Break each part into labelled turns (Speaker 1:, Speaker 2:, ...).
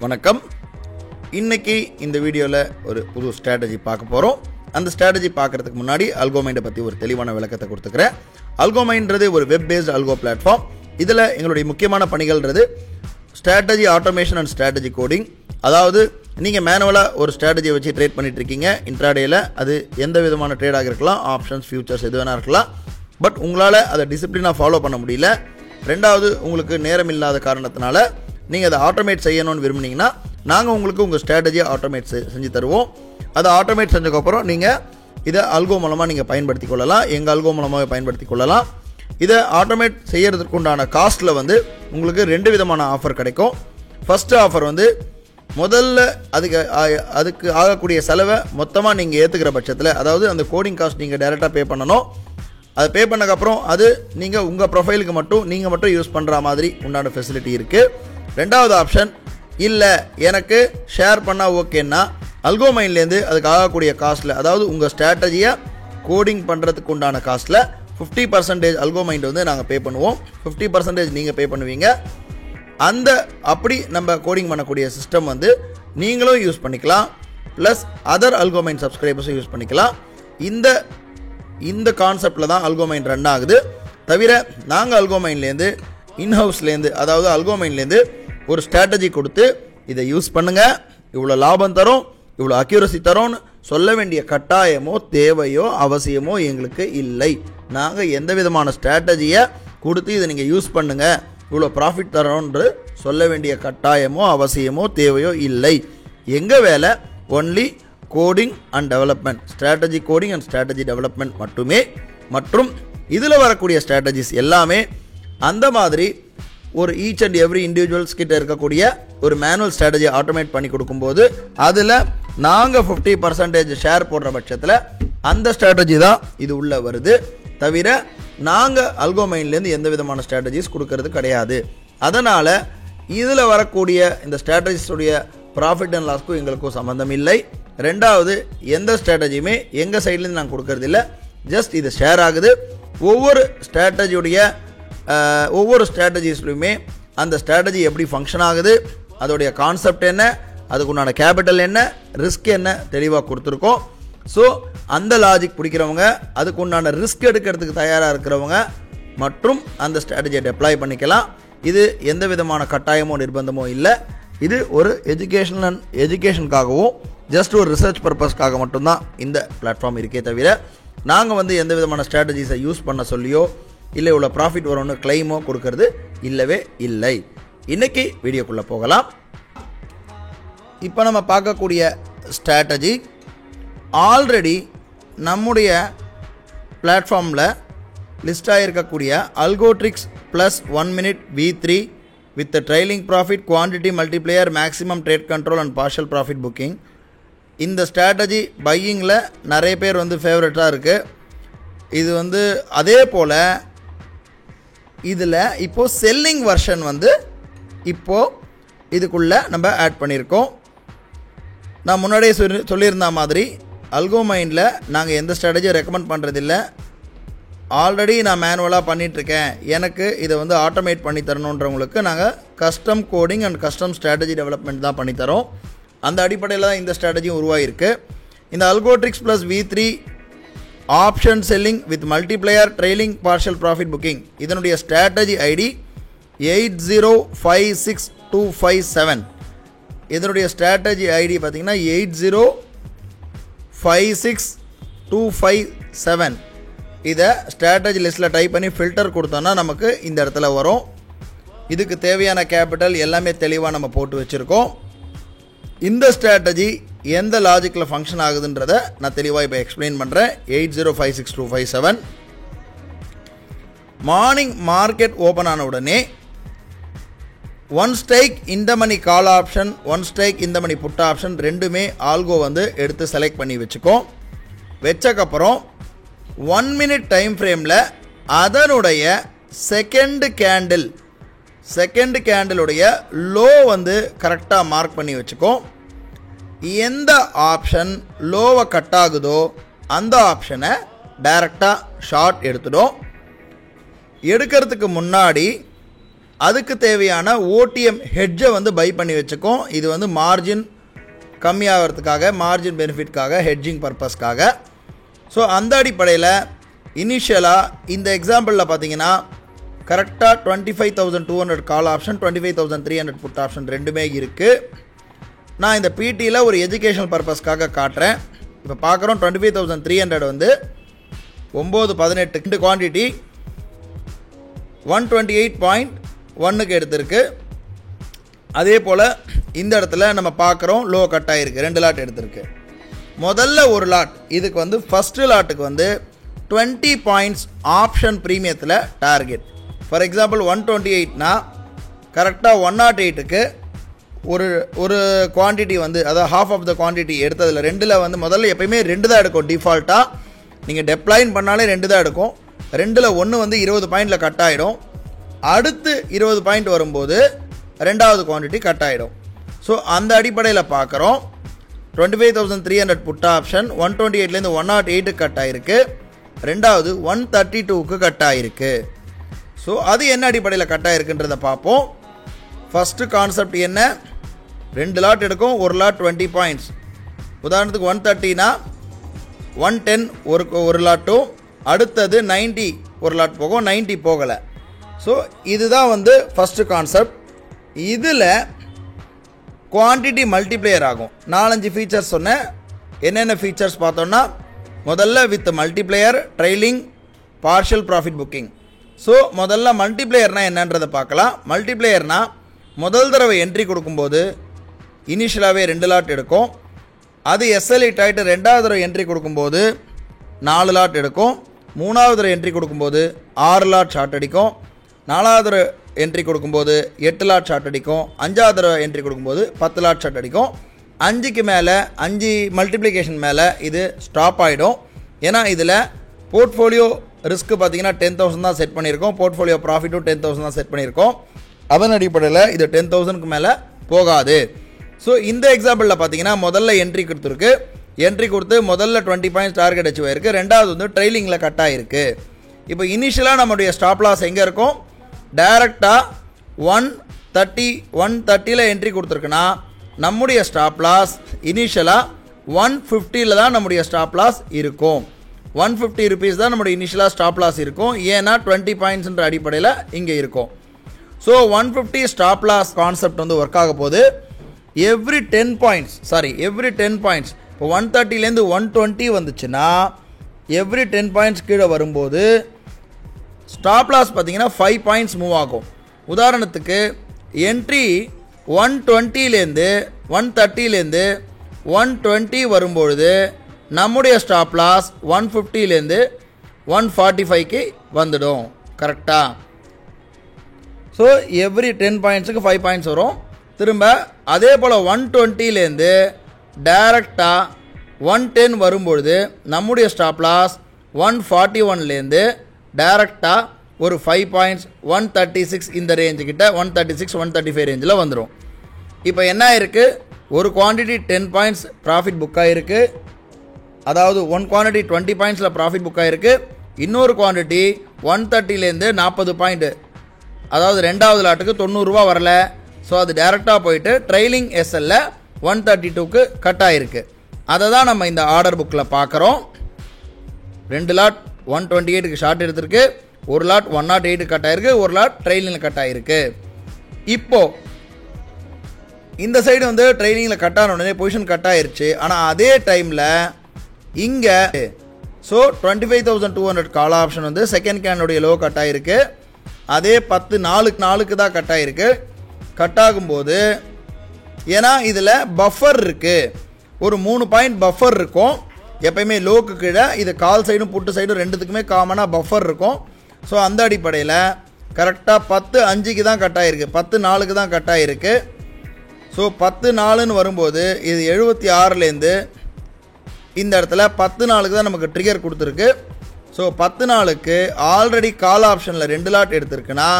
Speaker 1: வணக்கம். இன்னைக்கு இந்த வீடியோவில் ஒரு புது ஸ்ட்ராட்டஜி பார்க்க போகிறோம். அந்த ஸ்ட்ராட்டஜி பார்க்குறதுக்கு முன்னாடி அல்கோமைண்டை பற்றி ஒரு தெளிவான விளக்கத்தை கொடுத்துக்கிறேன். அல்கோமைன்றது ஒரு வெப் பேஸ்ட் அல்கோ பிளாட்ஃபார்ம். இதில் எங்களுடைய முக்கியமான பணிகள்ன்றது strategy automation and strategy coding. அதாவது நீங்கள் மேனுவலாக ஒரு ஸ்ட்ராட்டஜியை வச்சு ட்ரேட் பண்ணிட்டு இருக்கீங்க இன்ட்ராடேயில். அது எந்த விதமான ட்ரேடாக இருக்கலாம், ஆப்ஷன்ஸ், ஃபியூச்சர்ஸ் எது வேணா இருக்கலாம். பட் உங்களால் அதை டிசிப்ளினாக ஃபாலோ பண்ண முடியல. ரெண்டாவது, உங்களுக்கு நேரம் இல்லாத காரணத்தினால நீங்கள் அதை ஆட்டோமேட் செய்யணும்னு விரும்புனீங்கன்னா நாங்கள் உங்களுக்கு உங்கள் ஸ்ட்ராட்டஜியை ஆட்டோமேட் செஞ்சு தருவோம். அதை ஆட்டோமேட் செஞ்சதுக்கப்புறம் நீங்கள் இதை அல்கோ மூலமாக நீங்கள் பயன்படுத்தி கொள்ளலாம். எங்கள் அல்கோ மூலமாக பயன்படுத்தி கொள்ளலாம். இதை ஆட்டோமேட் செய்யறதுக்கு உண்டான காஸ்ட்டில் உங்களுக்கு 2 விதமான ஆஃபர் கிடைக்கும். ஃபஸ்ட்டு ஆஃபர் முதல்ல அதுக்கு ஆகக்கூடிய செலவை மொத்தமாக நீங்கள் ஏற்றுக்கிற பட்சத்தில், அதாவது அந்த கோடிங் காஸ்ட் நீங்கள் டைரெக்டாக பே பண்ணணும். அதை பே பண்ணக்கப்புறம் அது நீங்கள் உங்கள் ப்ரொஃபைலுக்கு நீங்கள் மட்டும் யூஸ் பண்ணுற மாதிரி உண்டான ஃபெசிலிட்டி இருக்குது. ரெண்டாவது ஆப்ஷன், இல்லை எனக்கு ஷேர் பண்ணால் ஓகேன்னா அல்கோமைன்லேருந்து அதுக்கு ஆகக்கூடிய காஸ்ட்டில், அதாவது உங்கள் ஸ்ட்ராட்டஜியை கோடிங் பண்ணுறதுக்கு உண்டான காஸ்ட்டில் 50% அல்கோமைண்ட் நாங்கள் பே பண்ணுவோம். 50% நீங்கள் பே பண்ணுவீங்க. அந்த அப்படி நம்ம கோடிங் பண்ணக்கூடிய சிஸ்டம் நீங்களும் யூஸ் பண்ணிக்கலாம், ப்ளஸ் அதர் அல்கோமைன் சப்ஸ்கிரைபர்ஸும் யூஸ் பண்ணிக்கலாம். இந்த கான்செப்டில் தான் அல்கோமைன் ரன் ஆகுது. தவிர நாங்கள் அல்கோமைன்லேருந்து இன்ஹவுஸ்லேருந்து, அதாவது அல்கோமைன்லேருந்து ஒரு ஸ்ட்ராட்டஜி கொடுத்து இதை யூஸ் பண்ணுங்கள், இவ்வளோ லாபம் தரும், இவ்வளோ அக்யூரசி தரோன்னு சொல்ல வேண்டிய கட்டாயமோ தேவையோ அவசியமோ எங்களுக்கு இல்லை. நாங்கள் எந்த விதமான ஸ்ட்ராட்டஜியை கொடுத்து இதை நீங்கள் யூஸ் பண்ணுங்கள், இவ்வளோ ப்ராஃபிட் தரோன்று சொல்ல வேண்டிய கட்டாயமோ அவசியமோ தேவையோ இல்லை. எங்கள் வேலை only coding and development, strategy coding and strategy development மட்டுமே. மற்றும் இதில் வரக்கூடிய ஸ்ட்ராட்டஜிஸ் எல்லாமே அந்த மாதிரி ஒரு ஈச் அண்ட் எவ்ரி இண்டிவிஜுவல்ஸ் கிட்ட இருக்கக்கூடிய ஒரு மேனுவல் ஸ்ட்ராட்டஜி ஆட்டோமேட் பண்ணி கொடுக்கும்போது அதில் நாங்கள் 50% ஷேர் போடுற பட்சத்தில் அந்த ஸ்ட்ராட்டஜி தான் இது உள்ளே வருது. தவிர நாங்கள் அல்கோமைன்லேருந்து எந்த விதமான ஸ்ட்ராட்டஜிஸ் கொடுக்கறது கிடையாது. அதனால் இதில் வரக்கூடிய இந்த ஸ்ட்ராட்டஜிஸுடைய ப்ராஃபிட் அண்ட் லாஸ்க்கும் எங்களுக்கும் சம்மந்தம் இல்லை. ரெண்டாவது, எந்த ஸ்ட்ராட்டஜியுமே எங்கள் சைட்லேருந்து நாங்கள் கொடுக்கறது இல்லை. ஜஸ்ட் இது ஷேர் ஆகுது. ஒவ்வொரு ஸ்ட்ராட்டஜிஸ்லையுமே அந்த ஸ்ட்ராட்டஜி எப்படி ஃபங்க்ஷன் ஆகுது, அதோடைய கான்செப்ட் என்ன, அதுக்குண்டான கேபிட்டல் என்ன, ரிஸ்க் என்ன தெளிவாக கொடுத்துருக்கோம். ஸோ அந்த லாஜிக் பிடிக்கிறவங்க, அதுக்குண்டான ரிஸ்க் எடுக்கிறதுக்கு தயாராக இருக்கிறவங்க மற்றும் அந்த ஸ்ட்ராட்டஜியை டெப்ளாய் பண்ணிக்கலாம். இது எந்த விதமான கட்டாயமோ நிர்பந்தமோ இல்லை. இது ஒரு எஜுகேஷனுக்காகவும் ஜஸ்ட் ஒரு ரிசர்ச் பர்பஸ்க்காக மட்டும்தான் இந்த பிளாட்ஃபார்ம் இருக்கே தவிர நாங்கள் எந்த விதமான ஸ்ட்ராட்டஜிஸை யூஸ் பண்ண சொல்லியோ இல்லை இவ்வளோ ப்ராஃபிட் வரும்னு கிளைமோ கொடுக்கறது இல்லவே இல்லை. இன்றைக்கி வீடியோக்குள்ளே போகலாம். இப்போ நம்ம பார்க்கக்கூடிய ஸ்ட்ராட்டஜி ஆல்ரெடி நம்முடைய பிளாட்ஃபார்மில் லிஸ்ட் ஆகிருக்கக்கூடிய Algotrix plus 1 minute V3 with trailing profit, quantity multiplier, maximum trade control and partial profit booking. இந்த ஸ்ட்ராட்டஜி பையிங்கில் நிறைய பேர் ஃபேவரட்டாக இருக்குது. இது அதே போல் இதில் இப்போது செல்லிங் வெர்ஷன் இப்போது இதுக்குள்ளே நம்ம ஆட் பண்ணியிருக்கோம். நான் முன்னாடியே சொல்லியிருந்த மாதிரி அல்கோமைனில் நாங்கள் எந்த ஸ்ட்ராட்டஜியும் ரெக்கமெண்ட் பண்ணுறதில்ல. ஆல்ரெடி நான் மேனுவலாக பண்ணிகிட்ருக்கேன், எனக்கு இதை ஆட்டோமேட் பண்ணி தரணுன்றவங்களுக்கு நாங்கள் custom coding and custom strategy development தான் பண்ணித்தரோம். அந்த அடிப்படையில் தான் இந்த ஸ்ட்ராட்டஜியும் உருவாகிருக்கு. இந்த Algotrix plus V3 option selling with multiplier trailing partial profit booking, இதனுடைய ஸ்ட்ராட்டஜி ஐடி 8056257. இதனுடைய ஸ்ட்ராட்டஜி ஐடி பார்த்திங்கன்னா 8056257. இதை ஸ்ட்ராட்டஜி லிஸ்ட்டில் டைப் பண்ணி ஃபில்டர் கொடுத்தோன்னா நமக்கு இந்த இடத்துல வரும். இதுக்கு தேவையான கேபிட்டல் எல்லாமே தெளிவாக நம்ம போட்டு வச்சுருக்கோம். இந்த ஸ்ட்ராட்டஜி எந்த லாஜிக்கில் ஃபங்க்ஷன் ஆகுதுன்றதை நான் தெளிவாக இப்போ எக்ஸ்பிளைன் பண்ணுறேன். 8056257 மார்னிங் மார்க்கெட் ஓப்பன் ஆன உடனே 1 strike இந்த மணி கால் ஆப்ஷன், 1 strike இந்த மணி புட் ஆப்ஷன் ரெண்டுமே ஆல்கோ எடுத்து செலக்ட் பண்ணி வச்சுக்கோம். வச்சக்கப்புறம் 1 minute டைம் ஃப்ரேமில் அதனுடைய செகண்ட் கேண்டிலுடைய லோ கரெக்டாக மார்க் பண்ணி வச்சுக்கோம். எந்த ஆப்ஷன் லோவை கட் ஆகுதோ அந்த ஆப்ஷனை டைரெக்டாக ஷார்ட் எடுத்துடும். எடுக்கிறதுக்கு முன்னாடி அதுக்கு தேவையான ஓடிஎம் ஹெட்ஜை வந்து பை பண்ணி வச்சுக்கோம். இது வந்து மார்ஜின் கம்மியாகிறதுக்காக, மார்ஜின் பெனிஃபிட்காக, ஹெட்ஜிங் பர்பஸ்க்காக. ஸோ அந்த அடிப்படையில் இனிஷியலாக இந்த எக்ஸாம்பிளில் பார்த்தீங்கன்னா கரெக்டாக 25,200 கால் ஆப்ஷன், 25,300 புட் ஆப்ஷன் ரெண்டுமே இருக்குது. நான் இந்த பிடியில் ஒரு எஜுகேஷனல் பர்பஸ்க்காக காட்டுறேன். இப்போ பார்க்குறோம் 25,300 வந்து 9-18 குவான்டிட்டி 128.1க்கு எடுத்திருக்கு. அதே போல் இந்த இடத்துல நம்ம பார்க்குறோம் லோ கட் ஆகிருக்கு, 2 லாட் எடுத்திருக்கு. முதல்ல ஒரு லாட், இதுக்கு வந்து ஃபஸ்ட்டு லாட்டுக்கு வந்து 20 பாயிண்ட்ஸ் ஆப்ஷன் ப்ரீமியத்தில் டார்கெட். ஃபார் எக்ஸாம்பிள் 128னா கரெக்டாக 108க்கு ஒரு குவான்டிட்டி வந்து, அதாவது ஹாஃப் ஆஃப் த குவான்டிட்டி எடுத்ததில் 2ல் வந்து முதல்ல எப்பயுமே 2 தான் எடுக்கும். டிஃபால்ட்டாக நீங்கள் டெப்ளாயின் பண்ணாலே 2 தான் எடுக்கும். 2ல் 1 வந்து 20 பாயிண்டில் கட் ஆகிடும். அடுத்து 20 பாயிண்ட் வரும்போது 2வது குவான்டிட்டி கட் ஆகிடும். ஸோ அந்த அடிப்படையில் பார்க்குறோம் 25,300 புட் ஆப்ஷன் 128லேருந்து 108க்கு கட் ஆகிருக்கு. 2வது 132க்கு கட் ஆகிருக்கு. ஸோ அது என்ன அடிப்படையில் கட் ஆகிருக்குன்றதை பார்ப்போம். ஃபஸ்ட்டு கான்செப்ட் என்ன, 2 லாட் எடுக்கும், ஒரு லாட் 20 பாயிண்ட்ஸ். உதாரணத்துக்கு 130னா 110 ஒரு லாட்டும், அடுத்தது 90 ஒரு லாட் போகும், 90 போகலை. ஸோ இதுதான் வந்து ஃபஸ்ட்டு கான்செப்ட். இதில் குவான்டிட்டி மல்டிப்ளேயர் ஆகும். 4-5 ஃபீச்சர்ஸ் சொன்னேன். என்னென்ன ஃபீச்சர்ஸ் பார்த்தோன்னா, முதல்ல with multiplayer, trailing, partial profit booking. So முதல்ல மல்டிப்ளேயர்னால் என்னன்றதை பார்க்கலாம். மல்டிப்ளேயர்னால் முதல் தடவை என்ட்ரி கொடுக்கும்போது இனிஷியலாகவே 2 லாட் எடுக்கும். அது எஸ்எல்இட் ஆகிட்டு 2வது தடவை என்ட்ரி கொடுக்கும்போது 4 லாட் எடுக்கும். 3வது தடவை என்ட்ரி கொடுக்கும்போது 6 லாட் ஷார்ட் அடிக்கும். 4வது தடவை என்ட்ரி கொடுக்கும்போது 8 லாட் ஷார்ட் அடிக்கும். 5வது தடவை என்ட்ரி கொடுக்கும்போது 10 லாட் ஷார்ட் அடிக்கும். 5க்கு மேலே 5 மல்டிப்ளிகேஷன் மேலே இது ஸ்டாப் ஆகிடும். ஏன்னா இதில் போர்ட்ஃபோலியோ ரிஸ்க்கு பார்த்தீங்கன்னா 10,000 தான் செட் பண்ணியிருக்கோம். போர்ட்ஃபோலியோ ப்ராஃபிட்டும் 10,000 தான் செட் பண்ணியிருக்கோம். அதன் அடிப்படையில் இது 10,000க்கு மேலே போகாது. ஸோ இந்த எக்ஸாம்பிளில் பார்த்தீங்கன்னா முதல்ல என்ட்ரி கொடுத்துருக்கு. என்ட்ரி கொடுத்து முதல்ல 20 பாயிண்ட்ஸ் டார்கெட் அச்சீவ் ஆயிருக்கு. 2வது வந்து ட்ரெயிலிங்கில் கட் ஆகிருக்கு. இப்போ இனிஷியலாக நம்மளுடைய ஸ்டாப் லாஸ் எங்கே இருக்கும், டைரெக்டாக 130ல் என்ட்ரி கொடுத்துருக்குன்னா நம்முடைய ஸ்டாப் லாஸ் இனிஷியலாக 150ல் தான் நம்முடைய ஸ்டாப் லாஸ் இருக்கும். 150 rupees தான் நம்முடைய இனிஷியலாக ஸ்டாப் லாஸ் இருக்கும். ஏன்னா 20 பாயிண்ட்ஸ்ன்ற அடிப்படையில் இங்கே இருக்கும். ஸோ 150 ஸ்டாப் லாஸ் கான்செப்ட் வந்து ஒர்க் ஆக போகுது. எவ்ரி 10 பாயிண்ட்ஸ் இப்போ 130லேருந்து 120 வந்துச்சுன்னா எவ்ரி 10 பாயிண்ட்ஸ் கீழே வரும்போது ஸ்டாப் லாஸ் பார்த்தீங்கன்னா 5 பாயிண்ட்ஸ் மூவ் ஆகும். உதாரணத்துக்கு என்ட்ரி 120லேருந்து 130லேருந்து 120 வரும்பொழுது நம்முடைய ஸ்டாப் லாஸ் 150லேருந்து 145க்கு வந்துடும். கரெக்டாக? ஸோ எவ்ரி 10 பாயிண்ட்ஸுக்கு 5 பாயிண்ட்ஸ் வரும். திரும்ப அதே போல் 120லேருந்து டைரெக்டாக 110 வரும்பொழுது நம்முடைய ஸ்டாப் லாஸ் 141லேருந்து டைரெக்டாக ஒரு 5 பாயிண்ட்ஸ் 136 இந்த ரேஞ்சுக்கிட்ட 136 135 ரேஞ்சில் வந்துடும். இப்போ என்ன இருக்குது, ஒரு குவான்டிட்டி 10 பாயிண்ட்ஸ் ப்ராஃபிட் புக் ஆகிருக்கு. அதாவது ஒன் குவான்டிட்டி 20 பாயிண்ட்ஸில் ப்ராஃபிட் புக் ஆகிருக்கு. இன்னொரு குவான்டிட்டி 130லேருந்து 40 பாயிண்ட்டு, அதாவது 2வது லாட்டுக்கு 90 ரூபா வரல. ஸோ அது டேரெக்டாக போயிட்டு ட்ரெயிலிங் எஸ்எல்ல 132க்கு கட் ஆகிருக்கு. அதை தான் நம்ம இந்த ஆர்டர் புக்கில் பார்க்குறோம். 2 லாட் 128க்கு ஷார்ட் எடுத்திருக்கு, ஒரு லாட் 108க்கு கட் ஆகிருக்கு, ஒரு லாட் ட்ரெயிலிங்கில் கட் ஆகிருக்கு. இப்போது இந்த சைடு வந்து ட்ரெயிலிங்கில் கட் ஆன உடனே பொசிஷன் கட் ஆகிருச்சு. ஆனால் அதே டைமில் இங்கே ஸோ 25,200 கால் ஆப்ஷன் வந்து செகண்ட் கேனுடைய லோ கட் ஆகிருக்கு. அதே 10 4க்கு தான் கட் ஆகிருக்கு. கட் ஆகும்போது ஏன்னா இதில் பஃபர் இருக்குது, ஒரு 3 பாயிண்ட் பஃபர் இருக்கும். எப்பயுமே லோக்கு கீழே இது கால் சைடும் புட்டு சைடும் ரெண்டுத்துக்குமே காமனாக பஃபர் இருக்கும். ஸோ அந்த அடிப்படையில் கரெக்டாக 10-5க்கு தான் கட் ஆகிருக்கு, 10-4க்கு தான் கட் ஆகிருக்கு. ஸோ 10-4ன்னு வரும்போது இது 76லேருந்து இந்த இடத்துல 10-4க்கு தான் நமக்கு ட்ரிகர் கொடுத்துருக்கு. ஸோ 10-4க்கு ஆல்ரெடி கால் ஆப்ஷனில் 2 லாட் எடுத்திருக்குன்னா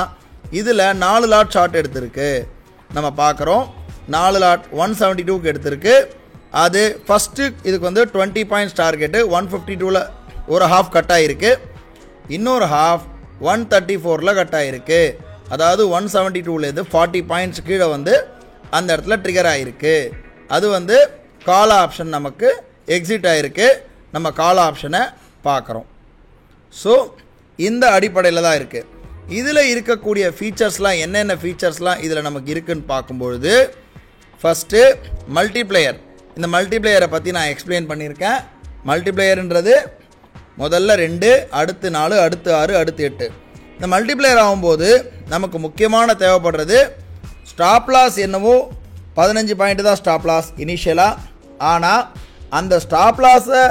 Speaker 1: இதில் 4 லாட் ஷார்ட் எடுத்திருக்கு. நம்ம பார்க்குறோம் 4 லாட் 172க்கு எடுத்திருக்கு. அது ஃபஸ்ட்டு இதுக்கு வந்து 20 பாயிண்ட்ஸ் டார்கெட்டு 152ல் ஒரு ஹாஃப் கட் ஆகிருக்கு. இன்னொரு ஹாஃப் 134ல் கட் ஆகிருக்கு. அதாவது 172லேருந்து 40 பாயிண்ட்ஸ் கீழே வந்து அந்த இடத்துல ட்ரிகர் ஆகிருக்கு. அது வந்து கால் ஆப்ஷன் நமக்கு எக்ஸிட் ஆகிருக்கு. நம்ம கால் ஆப்ஷனை பார்க்குறோம். ஸோ இந்த அடிப்படையில் தான் இருக்குது. இதில் இருக்கக்கூடிய ஃபீச்சர்ஸ்லாம் என்னென்ன ஃபீச்சர்ஸ்லாம் இதில் நமக்கு இருக்குதுன்னு பார்க்கும்பொழுது, ஃபஸ்ட்டு மல்டிப்ளேயர். இந்த மல்டிப்ளேயரை பற்றி நான் எக்ஸ்பிளைன் பண்ணியிருக்கேன். மல்டிப்ளேயர்ன்றது முதல்ல 2, அடுத்து 4, அடுத்து 6, அடுத்து 8. இந்த மல்டிப்ளேயர் ஆகும்போது நமக்கு முக்கியமான தேவைப்படுறது ஸ்டாப் லாஸ். என்னவோ 15 பாயிண்ட் தான் ஸ்டாப் லாஸ் இனிஷியலாக. ஆனால் அந்த ஸ்டாப் லாஸை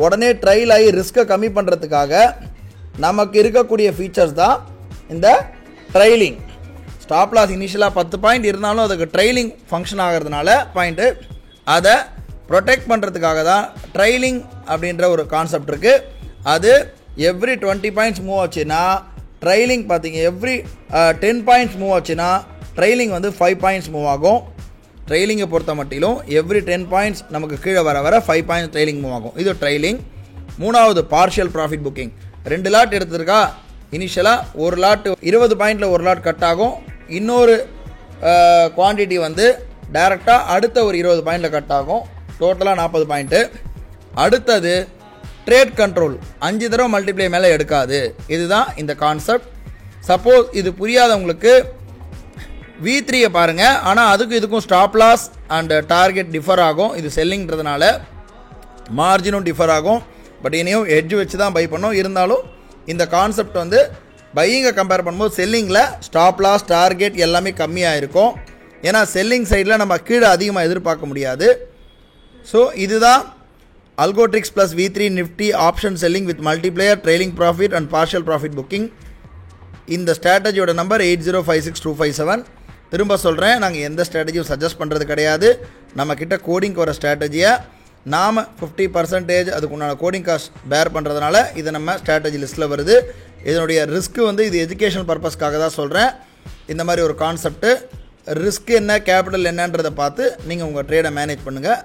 Speaker 1: உடனே ட்ரைல் ஆகி ரிஸ்க்கை கம்மி பண்ணுறதுக்காக நமக்கு இருக்கக்கூடிய ஃபீச்சர்ஸ் தான் இந்த ட்ரைலிங். ஸ்டாப் லாஸ் இனிஷியலாக 10 பாயிண்ட் இருந்தாலும் அதுக்கு ட்ரைலிங் ஃபங்க்ஷன் ஆகிறதுனால பாயிண்ட்டு, அதை ப்ரொடெக்ட் பண்ணுறதுக்காக தான் ட்ரைலிங் அப்படின்ற ஒரு கான்செப்ட் இருக்குது. அது எவ்ரி 20 பாயிண்ட்ஸ் மூவ் ஆச்சுன்னா ட்ரைலிங் பார்த்தீங்க, எவ்ரி 10 பாயிண்ட்ஸ் மூவ் ஆச்சுன்னா ட்ரைலிங் வந்து 5 பாயிண்ட்ஸ் மூவ் ஆகும். ட்ரைலிங்கை பொறுத்த மட்டிலும் எவ்ரி 10 பாயிண்ட்ஸ் நமக்கு கீழே வர 5 பாயிண்ட்ஸ் ட்ரைலிங் மூவ் ஆகும். இது ட்ரைலிங். மூணாவது பார்ஷியல் ப்ராஃபிட் புக்கிங். 2 லாட் எடுத்திருக்கா, இனிஷியலாக ஒரு லாட் 20 பாயிண்டில் ஒரு லாட் கட் ஆகும். இன்னொரு குவான்டிட்டி வந்து டைரெக்டாக அடுத்த ஒரு 20 பாயிண்டில் கட் ஆகும். டோட்டலாக 40 பாயிண்ட்டு. அடுத்தது ட்ரேட் கண்ட்ரோல். 5 தடவை மல்டிப்ளை மேலே எடுக்காது. இதுதான் இந்த கான்செப்ட். சப்போஸ் இது புரியாதவங்களுக்கு V3யை பாருங்கள். ஆனால் அதுக்கும் இதுக்கும் stop loss and target differ ஆகும். இது செல்லிங்கிறதுனால மார்ஜினும் டிஃபர் ஆகும். பட் இனியும் எட்ஜ் வச்சு தான் பை பண்ணோம். இருந்தாலும் இந்த கான்செப்ட் வந்து பையிங்கை கம்பேர் பண்ணும்போது செல்லிங்கில் ஸ்டாப் லாஸ் டார்கெட் எல்லாமே கம்மியாக இருக்கும். ஏன்னா செல்லிங் சைடில் நம்ம கீழே அதிகமாக எதிர்பார்க்க முடியாது. ஸோ இதுதான் Algotrix plus V3 Nifty option selling with multiplier, trailing profit and partial profit booking. இந்த ஸ்ட்ராட்டஜியோட நம்பர் 80562557. திரும்ப சொல்கிறேன், நாங்கள் எந்த ஸ்ட்ராட்டஜியும் சஜஸ்ட் பண்ணுறது கிடையாது. நம்மக்கிட்ட கோடிங்க்கு வர ஸ்ட்ராட்டஜியை நாம் 50% அதுக்குண்டான கோடிங் காஸ்ட் பேர் பண்ணுறதுனால இதை நம்ம ஸ்ட்ராட்டஜி லிஸ்ட்டில் வருது. இதனுடைய ரிஸ்க்கு வந்து இது எஜுகேஷனல் பர்பஸ்க்காக தான் சொல்கிறேன். இந்த மாதிரி ஒரு கான்செப்ட்டு ரிஸ்க் என்ன, கேபிட்டல் என்னன்றதை பார்த்து நீங்கள் உங்கள் ட்ரேடை மேனேஜ் பண்ணுங்கள்.